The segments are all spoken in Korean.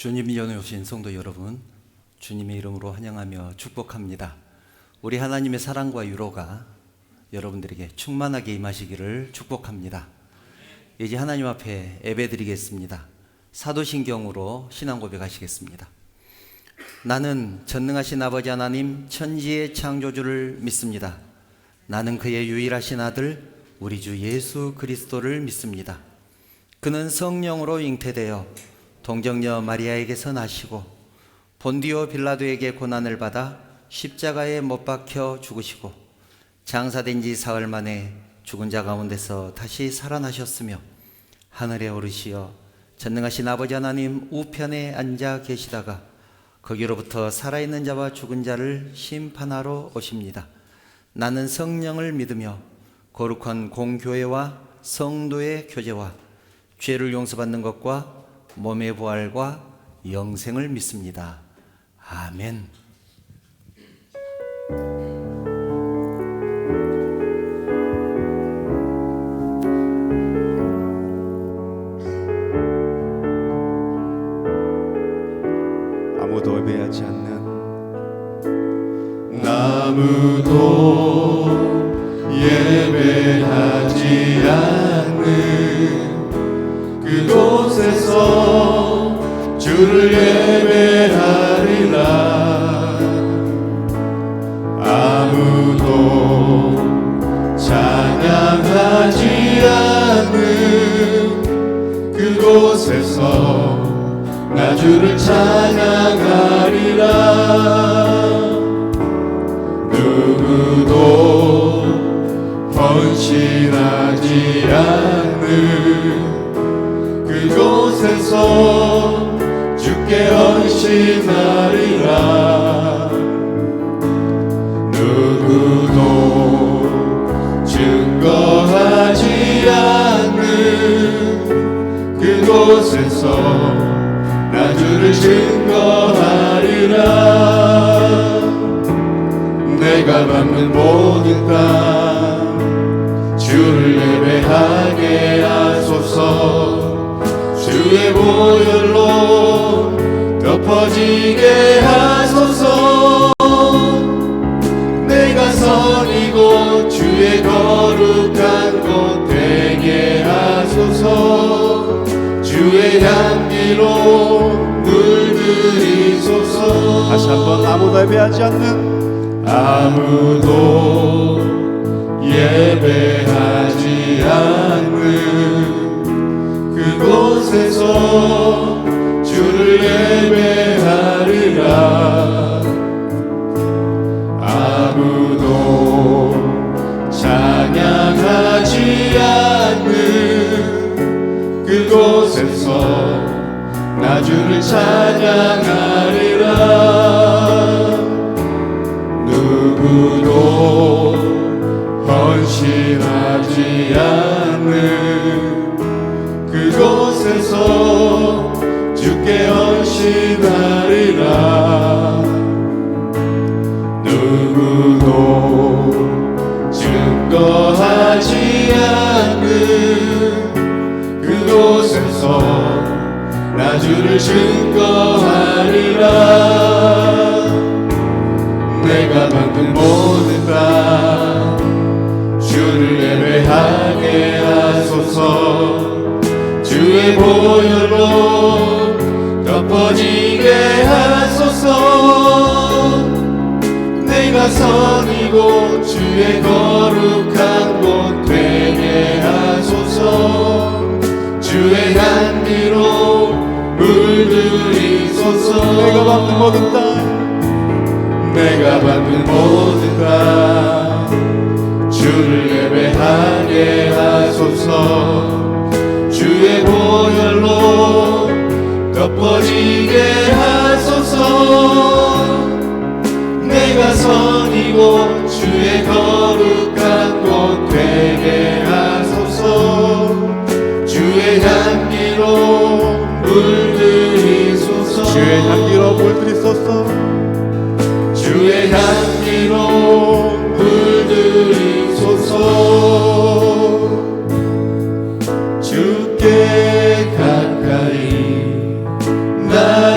주님이 연에 오신 성도 여러분, 주님의 이름으로 환영하며 축복합니다. 우리 하나님의 사랑과 위로가 여러분들에게 충만하게 임하시기를 축복합니다. 이제 하나님 앞에 예배드리겠습니다. 사도신경으로 신앙 고백하시겠습니다. 나는 전능하신 아버지 하나님 천지의 창조주를 믿습니다. 나는 그의 유일하신 아들 우리 주 예수 그리스도를 믿습니다. 그는 성령으로 잉태되어 동정녀 마리아에게서 나시고 본디오 빌라도에게 고난을 받아 십자가에 못 박혀 죽으시고 장사된 지 사흘 만에 죽은 자 가운데서 다시 살아나셨으며 하늘에 오르시어 전능하신 아버지 하나님 우편에 앉아 계시다가 거기로부터 살아있는 자와 죽은 자를 심판하러 오십니다. 나는 성령을 믿으며 거룩한 공교회와 성도의 교제와 죄를 용서받는 것과 몸의 부활과 영생을 믿습니다. 아멘. 아무도 예배하지 않는 아무도 예배하지 않는 그곳에서 주를 예배하리라. 아무도 찬양하지 않는 그곳에서 나 주를 찬양하리라. 누구도 헌신하지 않는 그곳에서 주께 헌신하리라. 누구도 증거하지 않는 그곳에서 나 주를 증거하리라. 내가 받는 모든 땅 주를 예배하게 하소서. 주의 보혈로 덮어지게 하소서. 내가 선이고 주의 거룩한 곳 되게 하소서. 주의 향기로 물들이소서. 다시 한번 아무도 예배하지 않는 아무도 예배하지 않는 그곳에서 주를 예배하리라. 아무도 찬양하지 않는 그곳에서 나 주를 찬양하리라. 누구도 헌신하지 않는 그곳에서 주께 헌신하리라. 누구도 증거하지 않는 그곳에서 나 주를 증거하리라. 내가 받는 모든 땅 주를 예배하게 하소서. 주의 보혈로 덮어지게 하소서. 내가 선이고 주의 거룩한 곳 되게 하소서. 주의 향기로 물들이소서. 내가 받는 모든 땅 내가 받는 모든 땅 주를 예배하게 하소서. 주의 보혈로 덮어지게 하소서. 내가 선이고 주의 거룩한 곳 되게 하소서. 주의 향기로 물들이소서. 주의 향기로 물들이소서. 주의 향기로 물들이소서. 주께 가까이 나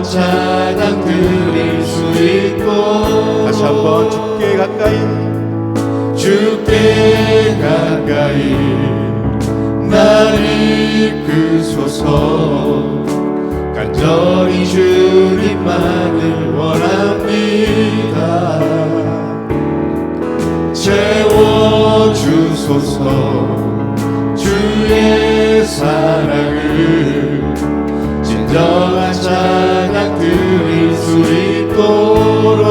찬양 드릴 수 있고 다시 한번 주께 가까이 주께 가까이 날 이끄소서 간절히 주님만을 원합니다 채워주소서 주의 사랑을 진정한 찬양 드릴 수 있도록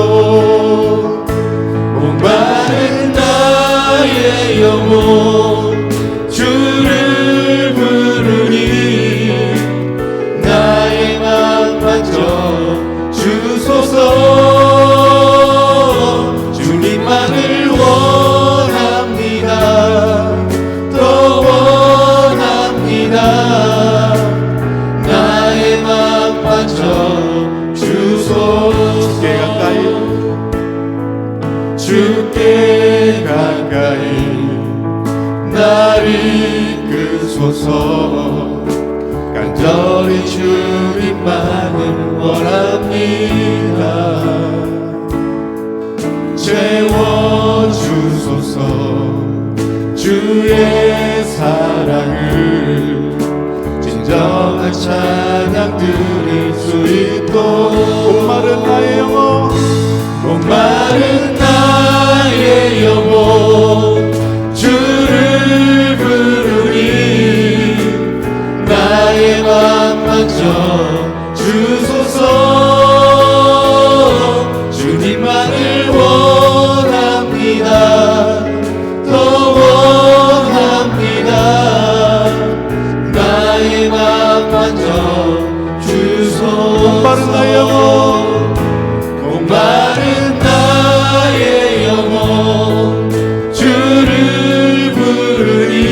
목마른 나의 영혼 주를 부르니 나의 맘 만져 주소서 주님만을 원합니다 더 원합니다 나의 맘 만져 주소서 주께 가까이 주께 가까이 날 이끄소서 간절히 주님만을 원합니다 채워주소서 주의 사랑을 진정한 찬양 드릴 수 있도록 목마른 나의 영혼 목마른 나의 영혼 주를 부르니 나의 맘 만져 주소서 주님만을 원합니다 더 원합니다 나의 맘 만져 주소서 목마른 나의 영혼 목마른 나의 영혼 주를 부르니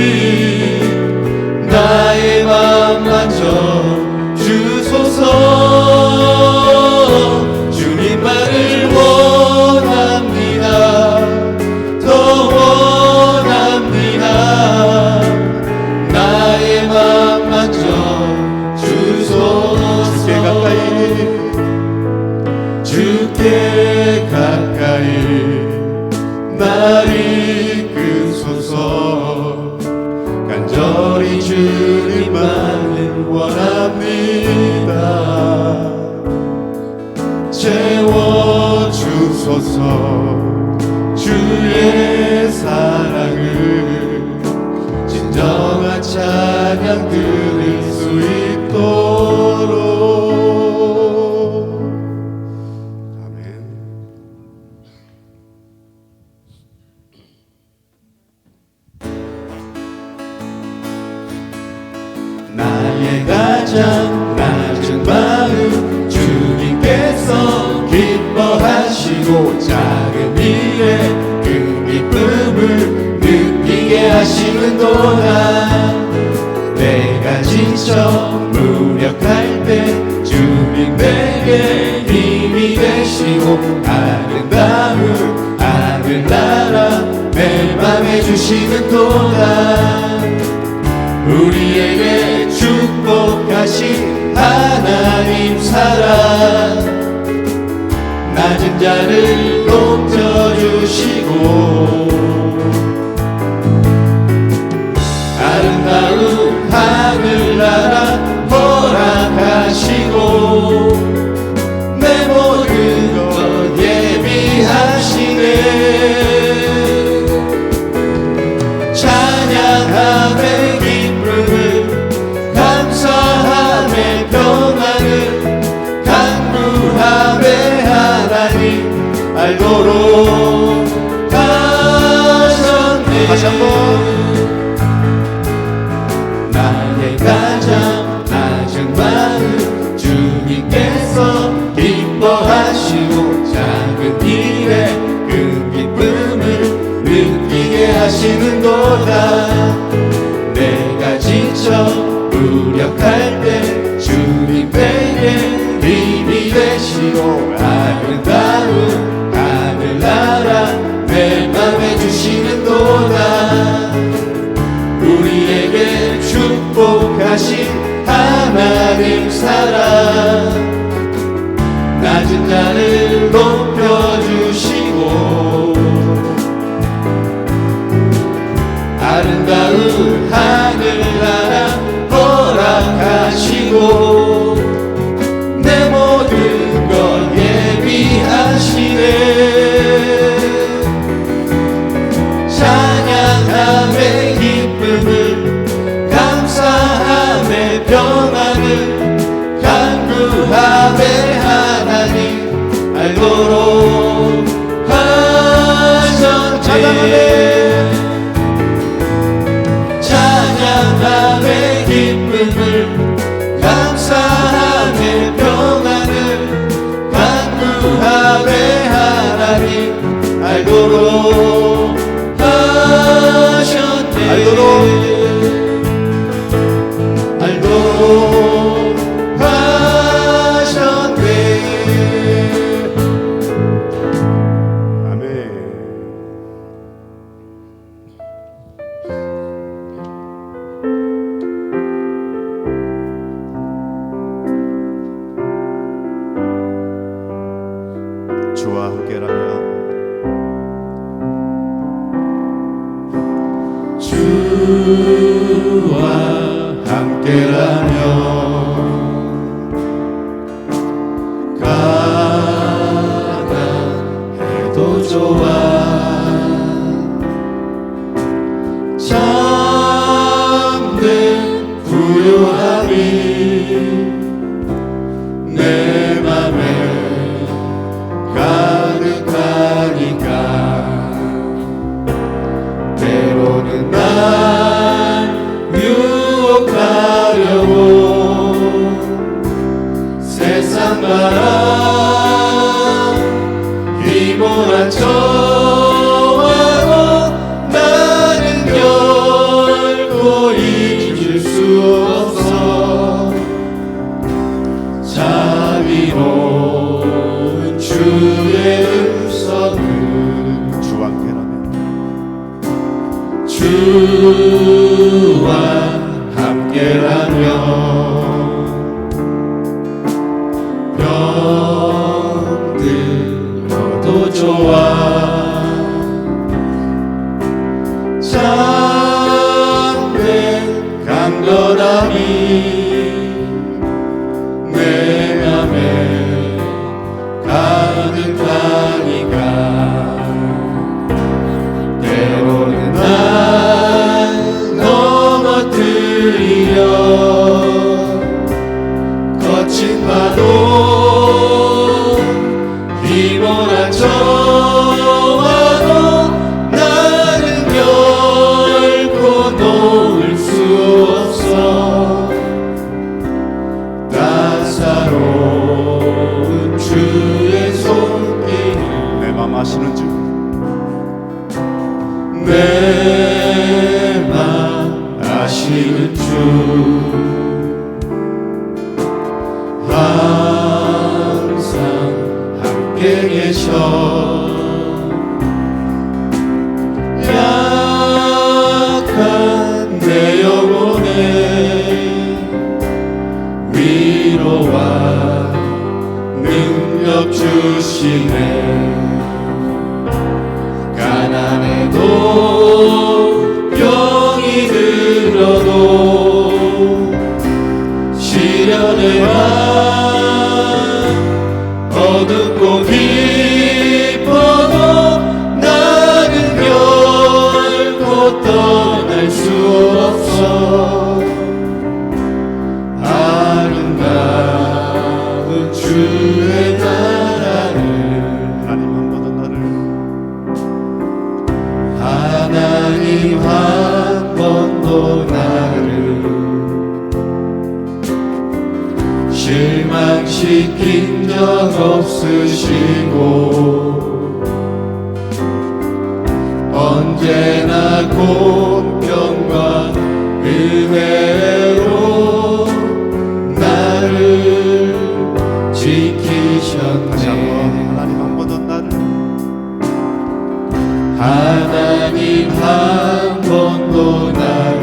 나의 맘 만져 주소서 주님만을 원합니다 더 원합니다 나의 맘 만져 주소서 주께 가까이 주께 가까이 날 이끄소서 간절히 주님만을 원합니다 채워주소서 주의 사랑을 진정한 찬양 드릴 수 있도록 나의 가장 낮은 마음 주님께서 기뻐하시고 작은 일에 그 기쁨을 느끼게 하시는도다 내가 지쳐 무력할 때 주님 내게 힘이 되시고 아름다운 하늘나라 내 맘에 주시는도다 우리에게 축복하신 하나님 사랑 낮은 자를 높여주시고 아름다운 하늘나라 허락하시고 내 모든 것 예비하시네 찬양함에 기쁨을 감사함에 평안을 간구함에 하나님 알도록 하셨네 다시 한번 나의 가장 낮은 마음 주님께서 기뻐하시고 작은 일에 그 기쁨을 느끼게 하시는도다 내가 지쳐 무력할 때 주님 내게 힘이 되시고 아름다운 하늘나라 내 맘에 주시는도다 우리에게 축복하신 하나님 사랑 하시려고 하셨네. 알도록 하셨네. 아멘. 주와 함께라면 주와 함께라면 가난해도 좋아. 잠든 부요함이 내 맘에 가득하니까 때로는 날 유혹하려고 세상 바람 휘몰아쳐와도 나는 결코 잊을 수 없어. 자비로운 주의 음성을 주와 함께라면 주와 함께라면 병들어도 좋아. 잠든 간절함이 내 맘에 가득하니까 때로는 날 넘어뜨리려 거친 파도 휘몰아쳐와도 나는 결코 놓을 수 없어. 따사로운 주의 손길을 내 맘 아시는 주 내 맘 아시는 주 항상 함께 계셔. 약한 내 영혼에 위로와 능력 주시네. 가난해도 병이 들어도 시련의 밤 어둡고 깊어도 나는 결코 떠날 수 없어. 아름다운 주의 나라를 하나님 한 번도 나를 하나님 한 번도 나를 실망시킨 적 없으시고 언제나 공평과 은혜로 나를 다시 한번 지키셨네. 하나님 한 번도 나를 하나님 한 번도 나를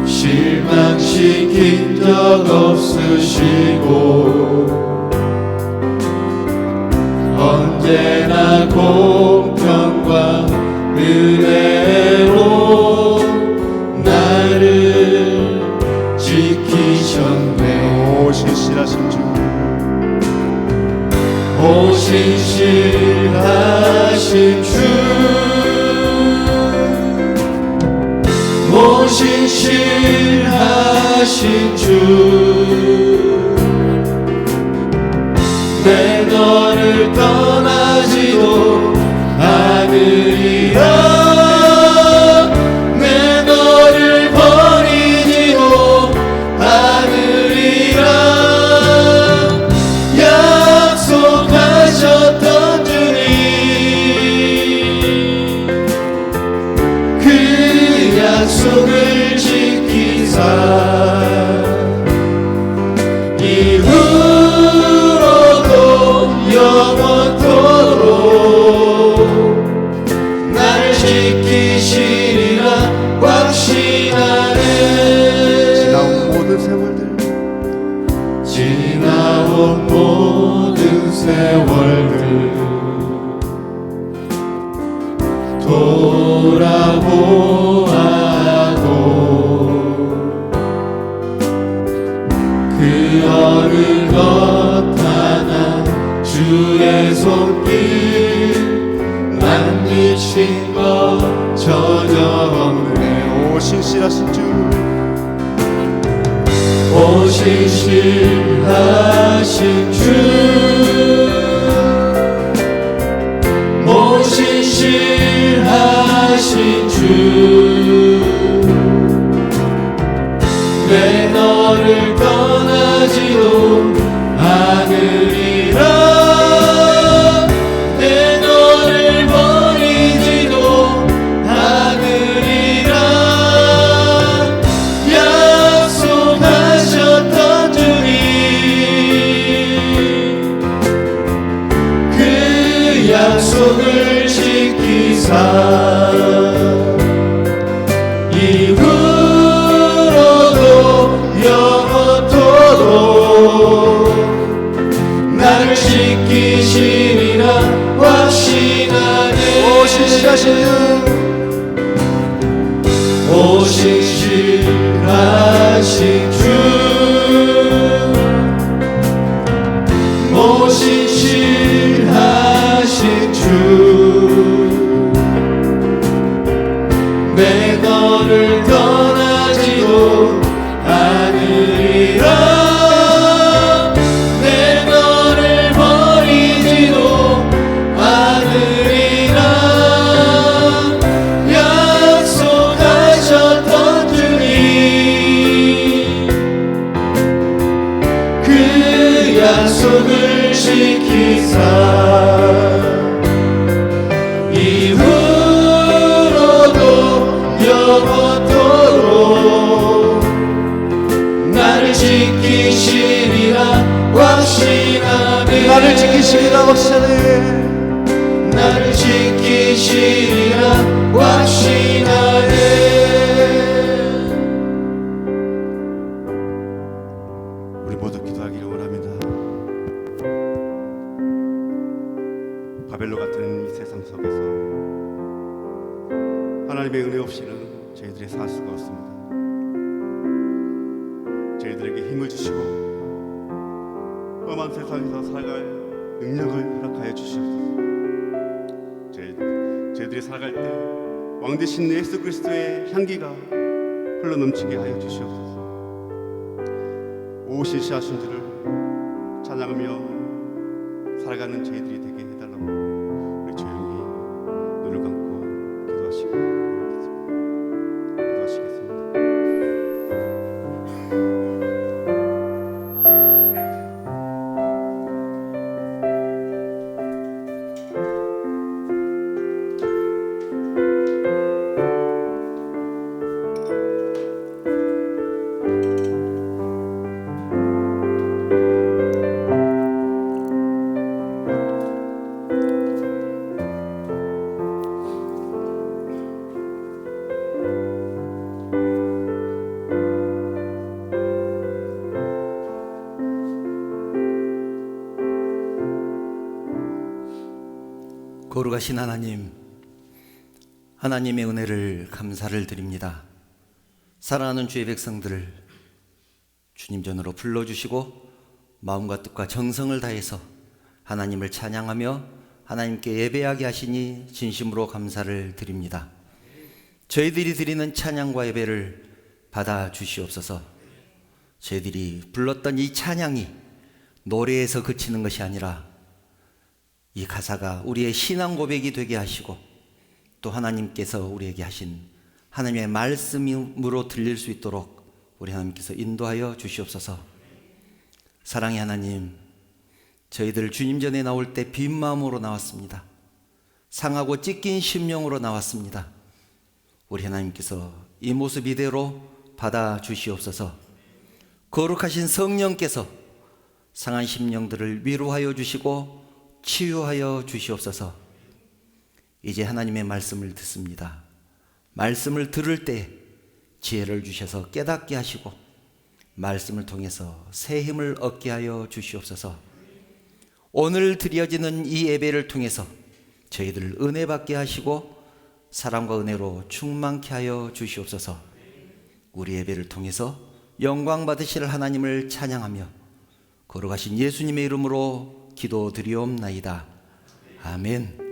실망시킨 적 없으시고 언제나 공평과 은혜로 나를 지키셨네. 오 신실하신 주 오 신실하신 주 오 신실하신 주 내 너를 떠나지도 않으리라. 내 너를 버리지도 않으리라. 약속하셨던 약속을 지키사 이후로도 영원토록 나를 지키시리라 확신하네. 지나온 모든 세월들 지나온 모든 세월들 돌아보아도 그 어느 것 하나 주의 손길 난 미친 것 전혀 없네. 오 신실하신 주 오 신실하신 주 오 신실하신 주 내 너를 떠나지도 않으리라 내 너를 버리지도 않으리라 약속하셨던 주님 그 약속을 지키사 이후로도 영원토록 나를 지키시리라 확신하네. 오 신실하신 주 오 신실하신 주 오 신실하신 주 내 너를 떠나지도 않으리라 내 너를 버리지도 않으리라 약속하셨던 주님 그 약속을 지키사 이후로도 영원토록 나를 지키시리라 확신하네. 나를 지키시리라 확신하네. 나를 지키시리라 확신하네. 우리 모두 기도하기를 원합니다. 바벨로 같은 이 세상 속에서 하나님의 은혜 없이는 저희들이 살 수가 없습니다. 저희들에게 힘을 주시고 험한 세상에서 살아갈 능력을 허락하여 주시옵소서. 저희들이 살아갈 때 왕 되신 예수 그리스도의 향기가 흘러넘치게 하여 주시옵소서. 오 신실하신 주를 찬양하며 살아가는 저희들이 되게 해달라고 우리 조용히 눈을 감고 기도하시고 기도하시겠습니다. 거룩하신 하나님, 하나님의 은혜를 감사를 드립니다. 사랑하는 주의 백성들을 주님 전으로 불러주시고 마음과 뜻과 정성을 다해서 하나님을 찬양하며 하나님께 예배하게 하시니 진심으로 감사를 드립니다. 저희들이 드리는 찬양과 예배를 받아 주시옵소서. 저희들이 불렀던 이 찬양이 노래에서 그치는 것이 아니라 이 가사가 우리의 신앙 고백이 되게 하시고 또 하나님께서 우리에게 하신 하나님의 말씀으로 들릴 수 있도록 우리 하나님께서 인도하여 주시옵소서. 사랑의 하나님, 저희들 주님 전에 나올 때 빈 마음으로 나왔습니다. 상하고 찢긴 심령으로 나왔습니다. 우리 하나님께서 이 모습 이대로 받아 주시옵소서. 거룩하신 성령께서 상한 심령들을 위로하여 주시고 치유하여 주시옵소서. 이제 하나님의 말씀을 듣습니다. 말씀을 들을 때 지혜를 주셔서 깨닫게 하시고 말씀을 통해서 새 힘을 얻게 하여 주시옵소서. 오늘 드려지는 이 예배를 통해서 저희들 은혜 받게 하시고 사랑과 은혜로 충만케 하여 주시옵소서. 우리 예배를 통해서 영광 받으실 하나님을 찬양하며 거룩하신 예수님의 이름으로 기도드리옵나이다. 아멘.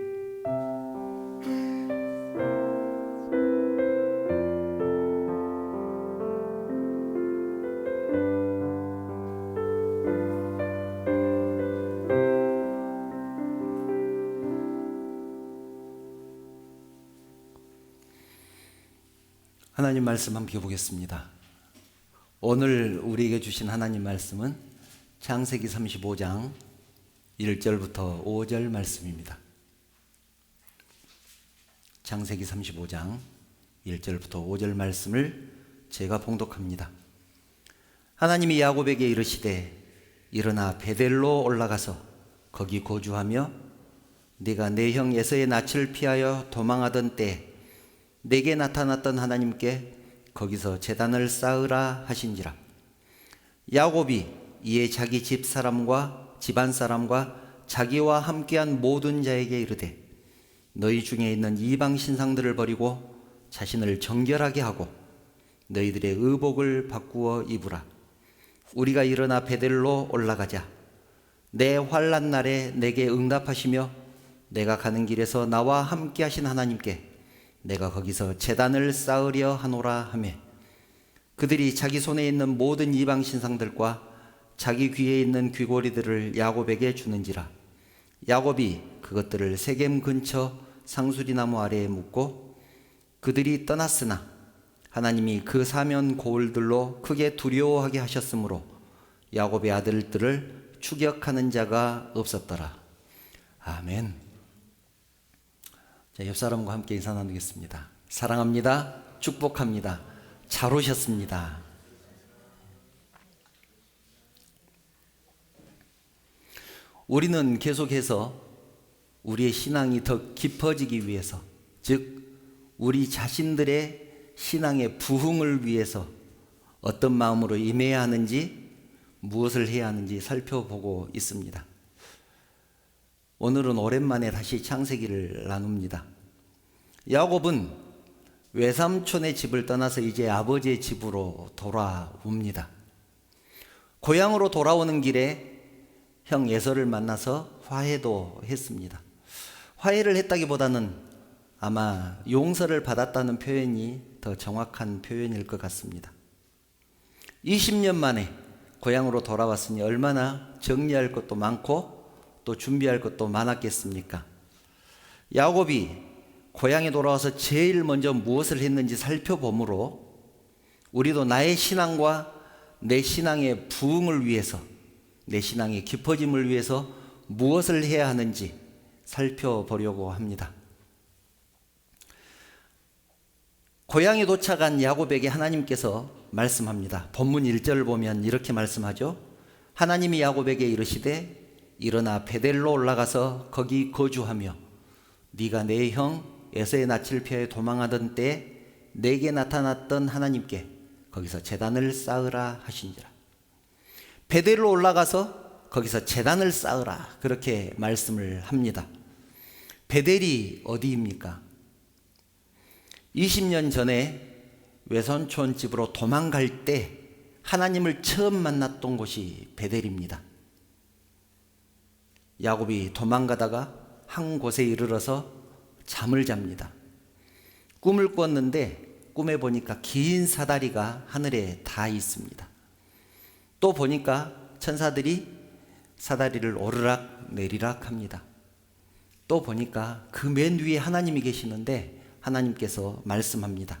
하나님 말씀 함께 보겠습니다. 오늘 우리에게 주신 하나님 말씀은 창세기 35장 1절부터 5절 말씀입니다. 창세기 35장 1절부터 5절 말씀을 제가 봉독합니다. 하나님이 야곱에게 이르시되 일어나 베델로 올라가서 거기 거주하며 네가 내 형 에서의 낯을 피하여 도망하던 때 내게 나타났던 하나님께 거기서 제단을 쌓으라 하신지라. 야곱이 이에 자기 집 사람과 집안 사람과 자기와 함께한 모든 자에게 이르되 너희 중에 있는 이방 신상들을 버리고 자신을 정결하게 하고 너희들의 의복을 바꾸어 입으라. 우리가 일어나 베델로 올라가자. 내 환난 날에 내게 응답하시며 내가 가는 길에서 나와 함께 하신 하나님께 내가 거기서 제단을 쌓으려 하노라 하며 그들이 자기 손에 있는 모든 이방 신상들과 자기 귀에 있는 귀고리들을 야곱에게 주는지라. 야곱이 그것들을 세겜 근처 상수리나무 아래에 묻고 그들이 떠났으나 하나님이 그 사면 고을들로 크게 두려워하게 하셨으므로 야곱의 아들들을 추격하는 자가 없었더라. 아멘. 자, 옆 사람과 함께 인사 나누겠습니다. 사랑합니다. 축복합니다. 잘 오셨습니다. 우리는 계속해서 우리의 신앙이 더 깊어지기 위해서, 즉 우리 자신들의 신앙의 부흥을 위해서 어떤 마음으로 임해야 하는지, 무엇을 해야 하는지 살펴보고 있습니다. 오늘은 오랜만에 다시 창세기를 나눕니다. 야곱은 외삼촌의 집을 떠나서 이제 아버지의 집으로 돌아옵니다. 고향으로 돌아오는 길에 형 에서를 만나서 화해도 했습니다. 화해를 했다기보다는 아마 용서를 받았다는 표현이 더 정확한 표현일 것 같습니다. 20년 만에 고향으로 돌아왔으니 얼마나 정리할 것도 많고 또 준비할 것도 많았겠습니까? 야곱이 고향에 돌아와서 제일 먼저 무엇을 했는지 살펴보므로 우리도 나의 신앙과 내 신앙의 부흥을 위해서, 내 신앙의 깊어짐을 위해서 무엇을 해야 하는지 살펴보려고 합니다. 고향에 도착한 야곱에게 하나님께서 말씀합니다. 본문 1절을 보면 이렇게 말씀하죠. 하나님이 야곱에게 이르시되 일어나 베델로 올라가서 거기 거주하며 네가 내 형 에서의 낯을 피하여 도망하던 때 내게 나타났던 하나님께 거기서 제단을 쌓으라 하신지라. 베델로 올라가서 거기서 제단을 쌓으라, 그렇게 말씀을 합니다. 베델이 어디입니까? 20년 전에 외손촌 집으로 도망갈 때 하나님을 처음 만났던 곳이 베델입니다. 야곱이 도망가다가 한 곳에 이르러서 잠을 잡니다. 꿈을 꿨는데 꿈에 보니까 긴 사다리가 하늘에 닿아 있습니다. 또 보니까 천사들이 사다리를 오르락 내리락 합니다. 또 보니까 그 맨 위에 하나님이 계시는데 하나님께서 말씀합니다.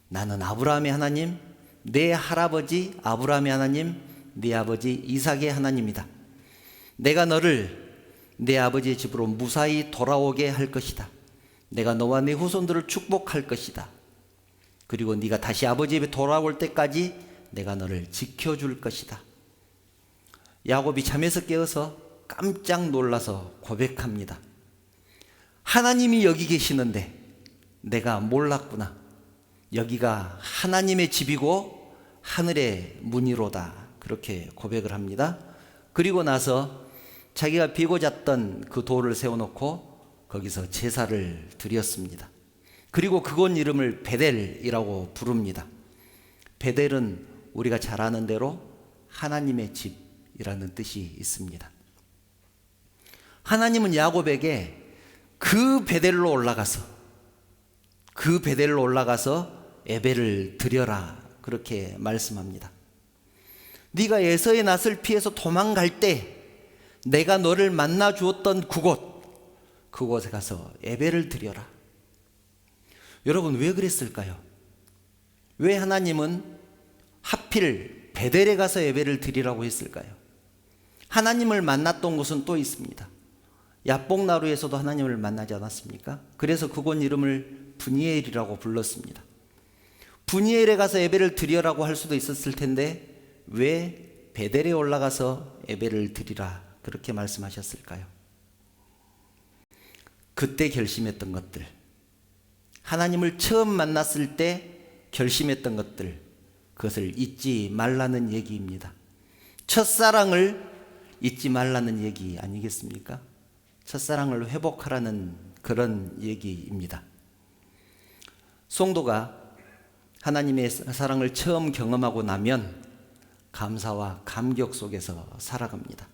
나는 아브라함의 하나님, 내 할아버지 아브라함의 하나님, 네 아버지 이삭의 하나님이다. 내가 너를 내 아버지의 집으로 무사히 돌아오게 할 것이다. 내가 너와 네 후손들을 축복할 것이다. 그리고 네가 다시 아버지 집에 돌아올 때까지 내가 너를 지켜줄 것이다. 야곱이 잠에서 깨어서 깜짝 놀라서 고백합니다. 하나님이 여기 계시는데 내가 몰랐구나. 여기가 하나님의 집이고 하늘의 문이로다. 그렇게 고백을 합니다. 그리고 나서 자기가 비고 잤던 그 돌을 세워놓고 거기서 제사를 드렸습니다. 그리고 그곳 이름을 베델이라고 부릅니다. 베델은 우리가 잘 아는 대로 하나님의 집이라는 뜻이 있습니다. 하나님은 야곱에게 그 베델로 올라가서 예배를 드려라 그렇게 말씀합니다. 네가 에서의 낯을 피해서 도망갈 때 내가 너를 만나 주었던 그곳에 가서 예배를 드려라. 여러분, 왜 그랬을까요? 왜 하나님은 하필 베델에 가서 예배를 드리라고 했을까요? 하나님을 만났던 곳은 또 있습니다. 야복나루에서도 하나님을 만나지 않았습니까? 그래서 그곳 이름을 브니엘이라고 불렀습니다. 브니엘에 가서 예배를 드리라고 할 수도 있었을 텐데 왜 베델에 올라가서 예배를 드리라 그렇게 말씀하셨을까요? 그때 결심했던 것들, 하나님을 처음 만났을 때 결심했던 것들, 그것을 잊지 말라는 얘기입니다. 첫사랑을 잊지 말라는 얘기 아니겠습니까? 첫사랑을 회복하라는 그런 얘기입니다. 성도가 하나님의 사랑을 처음 경험하고 나면 감사와 감격 속에서 살아갑니다.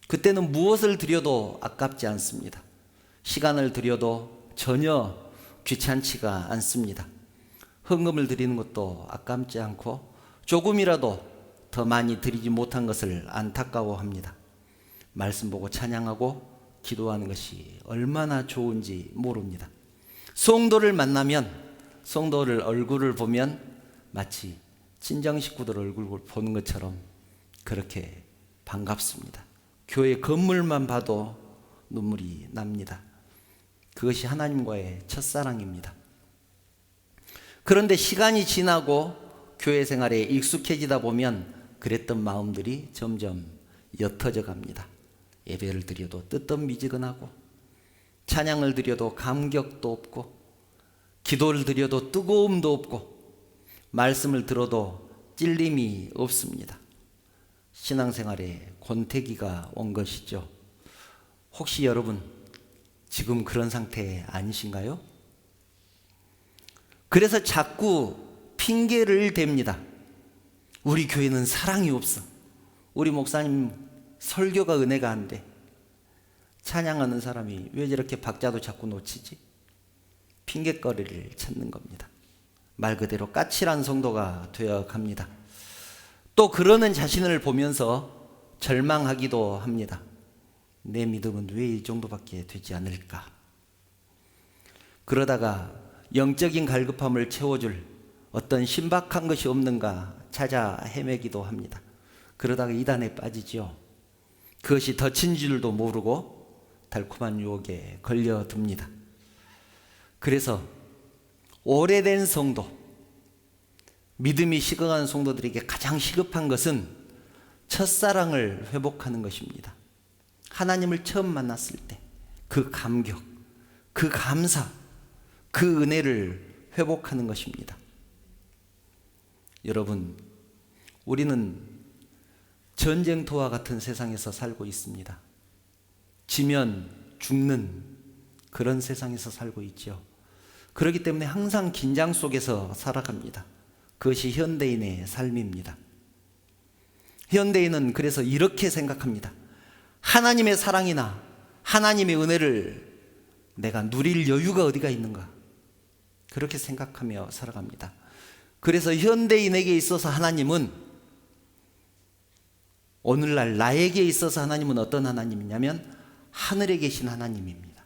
그때는 무엇을 드려도 아깝지 않습니다. 시간을 드려도 전혀 귀찮지가 않습니다. 헌금을 드리는 것도 아깝지 않고 조금이라도 더 많이 드리지 못한 것을 안타까워합니다. 말씀 보고 찬양하고 기도하는 것이 얼마나 좋은지 모릅니다. 성도를 만나면, 성도를 얼굴을 보면 마치 친정 식구들 얼굴을 보는 것처럼 그렇게 반갑습니다. 교회 건물만 봐도 눈물이 납니다. 그것이 하나님과의 첫사랑입니다. 그런데 시간이 지나고 교회 생활에 익숙해지다 보면 그랬던 마음들이 점점 옅어져 갑니다. 예배를 드려도 뜨뜻미지근하고, 찬양을 드려도 감격도 없고, 기도를 드려도 뜨거움도 없고, 말씀을 들어도 찔림이 없습니다. 신앙생활에 권태기가 온 것이죠. 혹시 여러분 지금 그런 상태 아니신가요? 그래서 자꾸 핑계를 댑니다. 우리 교회는 사랑이 없어. 우리 목사님 설교가 은혜가 안 돼. 찬양하는 사람이 왜 저렇게 박자도 자꾸 놓치지? 핑계거리를 찾는 겁니다. 말 그대로 까칠한 성도가 되어 갑니다. 또 그러는 자신을 보면서 절망하기도 합니다. 내 믿음은 왜 이 정도밖에 되지 않을까? 그러다가 영적인 갈급함을 채워줄 어떤 신박한 것이 없는가 찾아 헤매기도 합니다. 그러다가 이단에 빠지죠. 그것이 덫인 줄도 모르고 달콤한 유혹에 걸려듭니다. 그래서 오래된 성도, 믿음이 식어간 성도들에게 가장 시급한 것은 첫사랑을 회복하는 것입니다. 하나님을 처음 만났을 때 그 감격, 그 감사, 그 은혜를 회복하는 것입니다. 여러분, 우리는 전쟁터와 같은 세상에서 살고 있습니다. 지면 죽는 그런 세상에서 살고 있죠. 그렇기 때문에 항상 긴장 속에서 살아갑니다. 그것이 현대인의 삶입니다. 현대인은 그래서 이렇게 생각합니다. 하나님의 사랑이나 하나님의 은혜를 내가 누릴 여유가 어디가 있는가? 그렇게 생각하며 살아갑니다. 그래서 현대인에게 있어서 하나님은, 오늘날 나에게 있어서 하나님은 어떤 하나님이냐면 하늘에 계신 하나님입니다.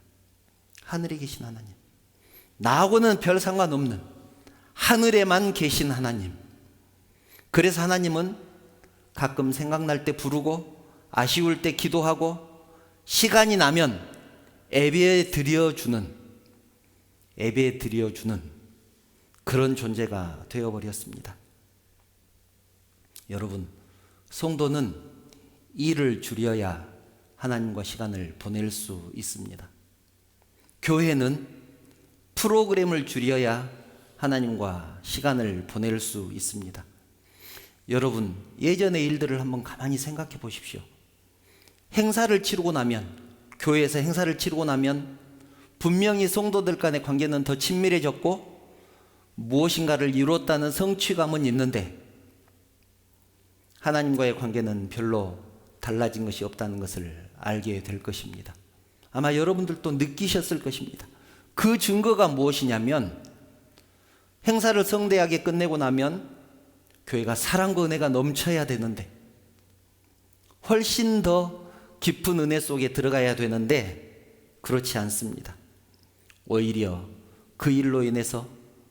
하늘에 계신 하나님, 나하고는 별 상관없는 하늘에만 계신 하나님. 그래서 하나님은 가끔 생각날 때 부르고 아쉬울 때 기도하고 시간이 나면 예배 드려주는 그런 존재가 되어버렸습니다. 여러분, 성도는 일을 줄여야 하나님과 시간을 보낼 수 있습니다. 교회는 프로그램을 줄여야 하나님과 시간을 보낼 수 있습니다. 여러분, 예전의 일들을 한번 가만히 생각해 보십시오. 행사를 치르고 나면, 교회에서 행사를 치르고 나면 분명히 성도들 간의 관계는 더 친밀해졌고 무엇인가를 이뤘다는 성취감은 있는데 하나님과의 관계는 별로 달라진 것이 없다는 것을 알게 될 것입니다. 아마 여러분들도 느끼셨을 것입니다. 그 증거가 무엇이냐면, 행사를 성대하게 끝내고 나면 교회가 사랑과 은혜가 넘쳐야 되는데, 훨씬 더 깊은 은혜 속에 들어가야 되는데 그렇지 않습니다. 오히려 그 일로 인해서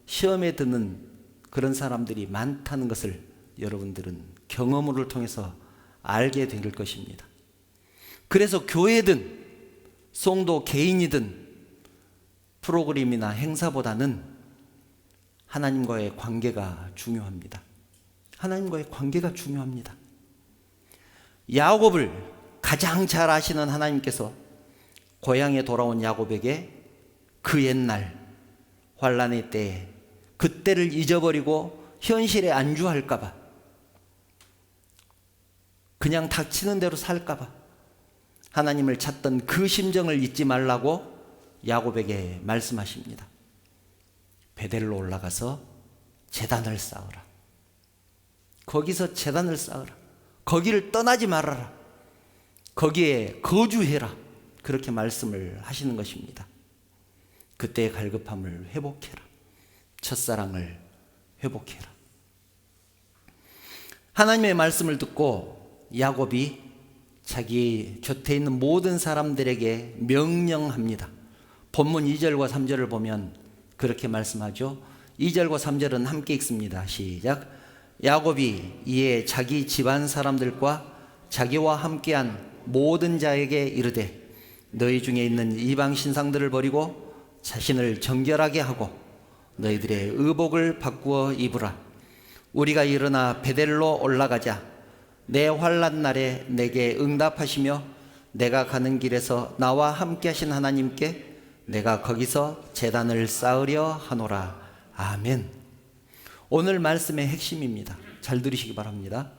시험에 드는 그런 사람들이 많다는 것을 여러분들은 경험을 통해서 알게 될 것입니다. 그래서 교회든 성도 개인이든 프로그램이나 행사보다는 하나님과의 관계가 중요합니다. 하나님과의 관계가 중요합니다. 야곱을 가장 잘 아시는 하나님께서 고향에 돌아온 야곱에게 그 옛날 환난의 때에 그때를 잊어버리고 현실에 안주할까 봐, 그냥 닥치는 대로 살까 봐 하나님을 찾던 그 심정을 잊지 말라고 야곱에게 말씀하십니다. 베델로 올라가서 제단을 쌓으라. 거기서 제단을 쌓으라. 거기를 떠나지 말아라. 거기에 거주해라. 그렇게 말씀을 하시는 것입니다. 그때의 갈급함을 회복해라. 첫사랑을 회복해라. 하나님의 말씀을 듣고 야곱이 자기 곁에 있는 모든 사람들에게 명령합니다. 본문 2절과 3절을 보면 그렇게 말씀하죠. 2절과 3절은 함께 읽습니다. 시작. 야곱이 이에 자기 집안 사람들과 자기와 함께한 모든 자에게 이르되 너희 중에 있는 이방 신상들을 버리고 자신을 정결하게 하고 너희들의 의복을 바꾸어 입으라. 우리가 일어나 베델로 올라가자. 내 환난 날에 내게 응답하시며 내가 가는 길에서 나와 함께 하신 하나님께 내가 거기서 제단을 쌓으려 하노라. 아멘. 오늘 말씀의 핵심입니다. 잘 들으시기 바랍니다.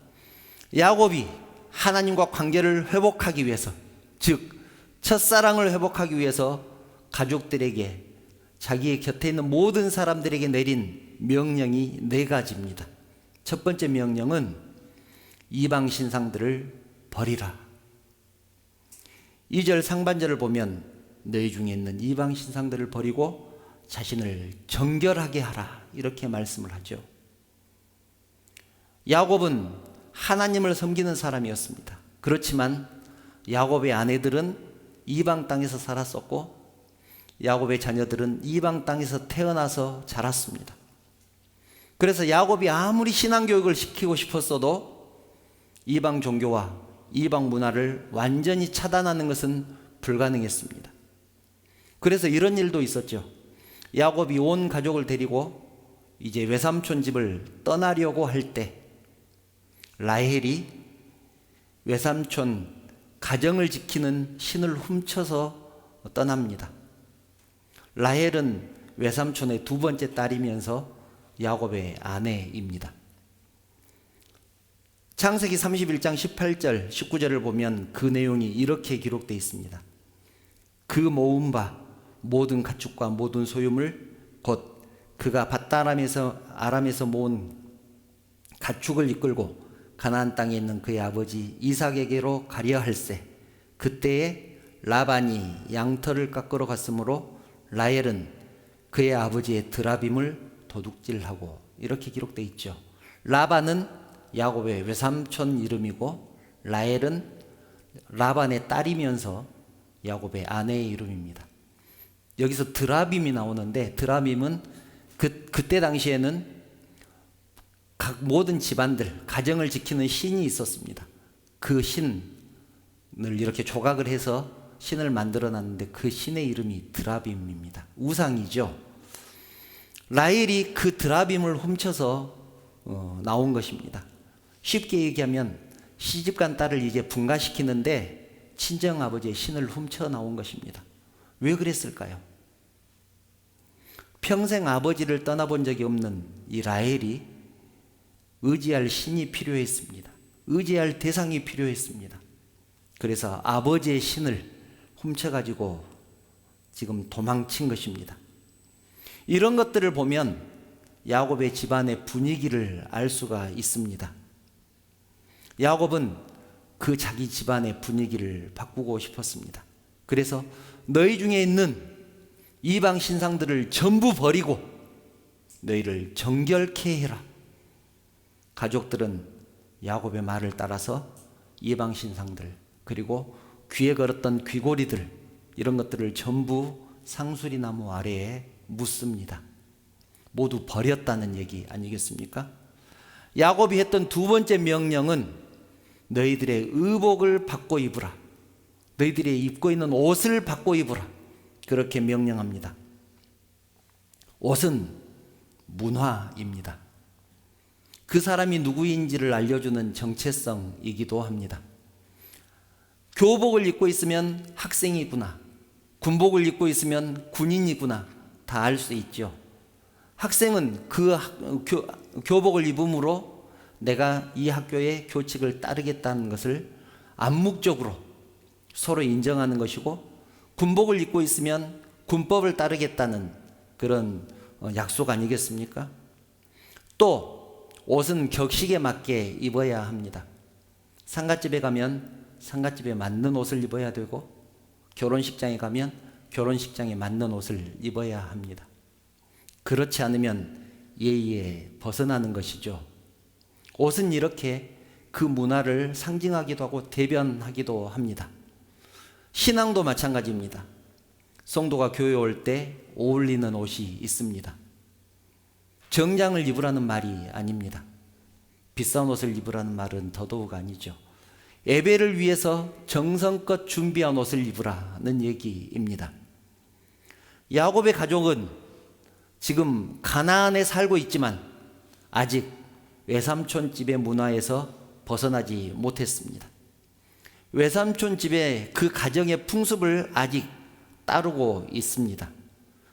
야곱이 하나님과 관계를 회복하기 위해서, 즉 첫사랑을 회복하기 위해서 가족들에게, 자기의 곁에 있는 모든 사람들에게 내린 명령이 4가지입니다. 첫 번째 명령은 이방 신상들을 버리라. 2절 상반절을 보면 너희 중에 있는 이방 신상들을 버리고 자신을 정결하게 하라. 이렇게 말씀을 하죠. 야곱은 하나님을 섬기는 사람이었습니다. 그렇지만 야곱의 아내들은 이방 땅에서 살았었고 야곱의 자녀들은 이방 땅에서 태어나서 자랐습니다. 그래서 야곱이 아무리 신앙교육을 시키고 싶었어도 이방 종교와 이방 문화를 완전히 차단하는 것은 불가능했습니다. 그래서 이런 일도 있었죠. 야곱이 온 가족을 데리고 이제 외삼촌 집을 떠나려고 할 때 라헬이 외삼촌 가정을 지키는 신을 훔쳐서 떠납니다. 라헬은 외삼촌의 2번째 딸이면서 야곱의 아내입니다. 창세기 31장 18절 19절을 보면 그 내용이 이렇게 기록되어 있습니다. 그 모은 바 모든 가축과 모든 소유물 곧 그가 밧다람에서 모은 가축을 이끌고 가나안 땅에 있는 그의 아버지 이삭에게로 가려 할세. 그때에 라반이 양털을 깎으러 갔으므로 라헬은 그의 아버지의 드라빔을 도둑질하고, 이렇게 기록되어 있죠. 라반은 야곱의 외삼촌 이름이고 라헬은 라반의 딸이면서 야곱의 아내의 이름입니다. 여기서 드라빔이 나오는데 드라빔은 그때 당시에는 각 모든 집안들 가정을 지키는 신이 있었습니다. 그 신을 이렇게 조각을 해서 신을 만들어 놨는데 그 신의 이름이 드라빔입니다. 우상이죠. 라헬이 그 드라빔을 훔쳐서 나온 것입니다. 쉽게 얘기하면 시집간 딸을 이제 분가시키는데 친정아버지의 신을 훔쳐 나온 것입니다. 왜 그랬을까요? 평생 아버지를 떠나본 적이 없는 이 라헬이 의지할 신이 필요했습니다. 의지할 대상이 필요했습니다. 그래서 아버지의 신을 훔쳐가지고 지금 도망친 것입니다. 이런 것들을 보면 야곱의 집안의 분위기를 알 수가 있습니다. 야곱은 그 자기 집안의 분위기를 바꾸고 싶었습니다. 그래서 너희 중에 있는 이방 신상들을 전부 버리고 너희를 정결케 해라. 가족들은 야곱의 말을 따라서 이방 신상들, 그리고 귀에 걸었던 귀고리들, 이런 것들을 전부 상수리 나무 아래에 묻습니다. 모두 버렸다는 얘기 아니겠습니까? 야곱이 했던 두 번째 명령은 너희들의 의복을 바꿔 입으라. 너희들이 입고 있는 옷을 바꿔 입으라. 그렇게 명령합니다. 옷은 문화입니다. 그 사람이 누구인지를 알려주는 정체성이기도 합니다. 교복을 입고 있으면 학생이구나, 군복을 입고 있으면 군인이구나, 다 알 수 있죠. 학생은 그 교복을 입음으로 내가 이 학교의 교칙을 따르겠다는 것을 암묵적으로 서로 인정하는 것이고, 군복을 입고 있으면 군법을 따르겠다는 그런 약속 아니겠습니까? 또 옷은 격식에 맞게 입어야 합니다. 상갓집에 가면 상갓집에 맞는 옷을 입어야 되고, 결혼식장에 가면 결혼식장에 맞는 옷을 입어야 합니다. 그렇지 않으면 예의에 벗어나는 것이죠. 옷은 이렇게 그 문화를 상징하기도 하고 대변하기도 합니다. 신앙도 마찬가지입니다. 성도가 교회 올 때 어울리는 옷이 있습니다. 정장을 입으라는 말이 아닙니다. 비싼 옷을 입으라는 말은 더더욱 아니죠. 예배를 위해서 정성껏 준비한 옷을 입으라는 얘기입니다. 야곱의 가족은 지금 가나안에 살고 있지만 아직 외삼촌 집의 문화에서 벗어나지 못했습니다. 외삼촌 집의 그 가정의 풍습을 아직 따르고 있습니다.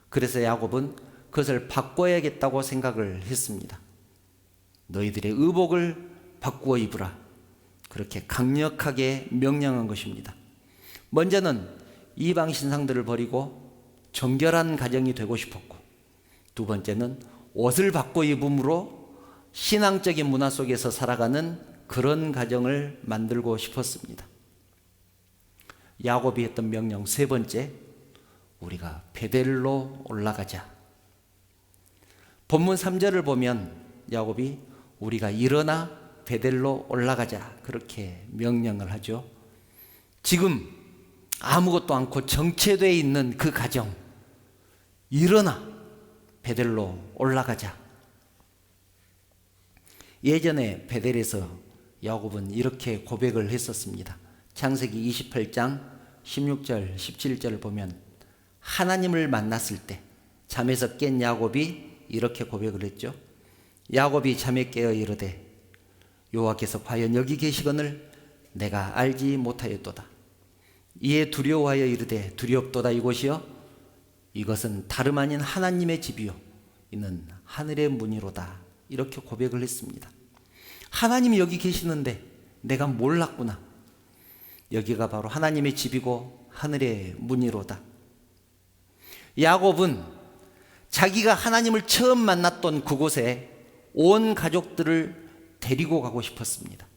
그래서 야곱은 그것을 바꿔야겠다고 생각을 했습니다. 너희들의 의복을 바꾸어 입으라. 그렇게 강력하게 명령한 것입니다. 먼저는 이방 신상들을 버리고 정결한 가정이 되고 싶었고, 두 번째는 옷을 바꿔 입음으로 신앙적인 문화 속에서 살아가는 그런 가정을 만들고 싶었습니다. 야곱이 했던 명령 세 번째, 우리가 베델로 올라가자. 본문 3절을 보면 야곱이 우리가 일어나 베델로 올라가자, 그렇게 명령을 하죠. 지금 아무것도 않고 정체되어 있는 그 가정, 일어나 베델로 올라가자. 예전에 베델에서 야곱은 이렇게 고백을 했었습니다. 창세기 28장 16절 17절을 보면 하나님을 만났을 때 잠에서 깬 야곱이 이렇게 고백을 했죠. 야곱이 잠에 깨어 이르되 여호와께서 과연 여기 계시거늘 내가 알지 못하였도다. 이에 두려워하여 이르되 두렵도다. 이곳이여 이것은 다름 아닌 하나님의 집이요 이는 하늘의 문이로다. 이렇게 고백을 했습니다. 하나님이 여기 계시는데 내가 몰랐구나. 여기가 바로 하나님의 집이고 하늘의 문이로다. 야곱은 자기가 하나님을 처음 만났던 그곳에 온 가족들을 데리고 가고 싶었습니다.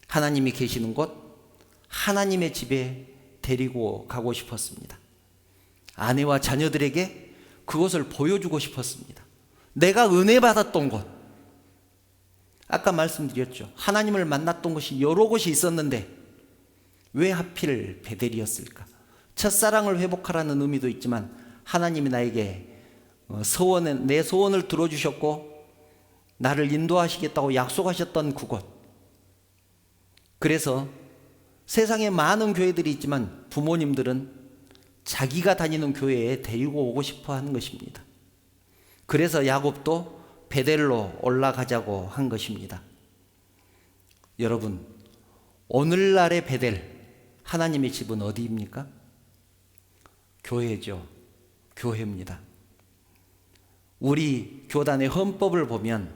하나님이 계시는 곳, 하나님의 집에 데리고 가고 싶었습니다. 아내와 자녀들에게 그것을 보여주고 싶었습니다. 내가 은혜 받았던 곳. 아까 말씀드렸죠. 하나님을 만났던 곳이 여러 곳이 있었는데 왜 하필 베델이었을까? 첫사랑을 회복하라는 의미도 있지만 하나님이 나에게 내 소원을 들어주셨고 나를 인도하시겠다고 약속하셨던 그곳. 그래서 세상에 많은 교회들이 있지만 부모님들은 자기가 다니는 교회에 데리고 오고 싶어 하는 것입니다. 그래서 야곱도 베델로 올라가자고 한 것입니다. 여러분, 오늘날의 베델, 하나님의 집은 어디입니까? 교회죠. 교회입니다. 우리 교단의 헌법을 보면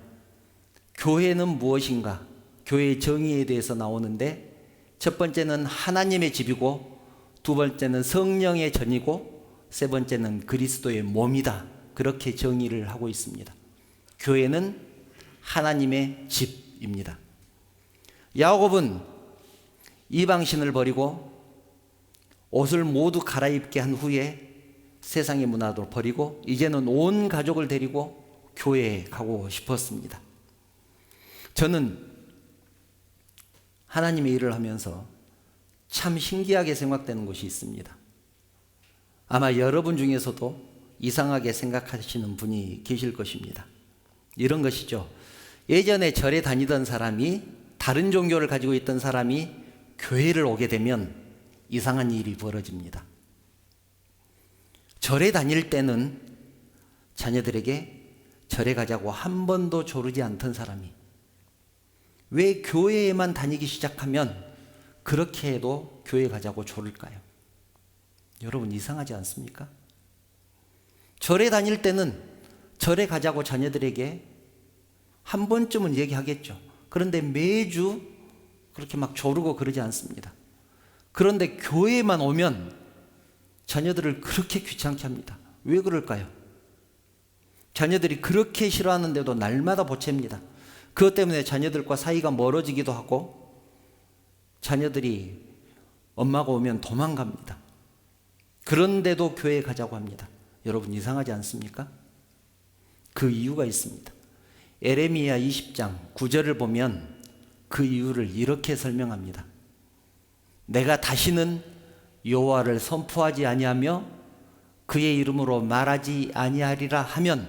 교회는 무엇인가? 교회의 정의에 대해서 나오는데, 첫 번째는 하나님의 집이고, 두 번째는 성령의 전이고, 세 번째는 그리스도의 몸이다. 그렇게 정의를 하고 있습니다. 교회는 하나님의 집입니다. 야곱은 이방신을 버리고 옷을 모두 갈아입게 한 후에 세상의 문화도 버리고 이제는 온 가족을 데리고 교회에 가고 싶었습니다. 저는 하나님의 일을 하면서 참 신기하게 생각되는 것이 있습니다. 아마 여러분 중에서도 이상하게 생각하시는 분이 계실 것입니다. 이런 것이죠. 예전에 절에 다니던 사람이, 다른 종교를 가지고 있던 사람이 교회를 오게 되면 이상한 일이 벌어집니다. 절에 다닐 때는 자녀들에게 절에 가자고 한 번도 조르지 않던 사람이 왜 교회에만 다니기 시작하면 그렇게 해도 교회 가자고 조를까요? 여러분, 이상하지 않습니까? 절에 다닐 때는 절에 가자고 자녀들에게 한 번쯤은 얘기하겠죠. 그런데 매주 그렇게 막 조르고 그러지 않습니다. 그런데 교회에만 오면 자녀들을 그렇게 귀찮게 합니다. 왜 그럴까요? 자녀들이 그렇게 싫어하는데도 날마다 보챕니다. 그것 때문에 자녀들과 사이가 멀어지기도 하고, 자녀들이 엄마가 오면 도망갑니다. 그런데도 교회에 가자고 합니다. 여러분, 이상하지 않습니까? 그 이유가 있습니다. 에레미야 20장 9절을 보면 그 이유를 이렇게 설명합니다. 내가 다시는 여호와를 선포하지 아니하며 그의 이름으로 말하지 아니하리라 하면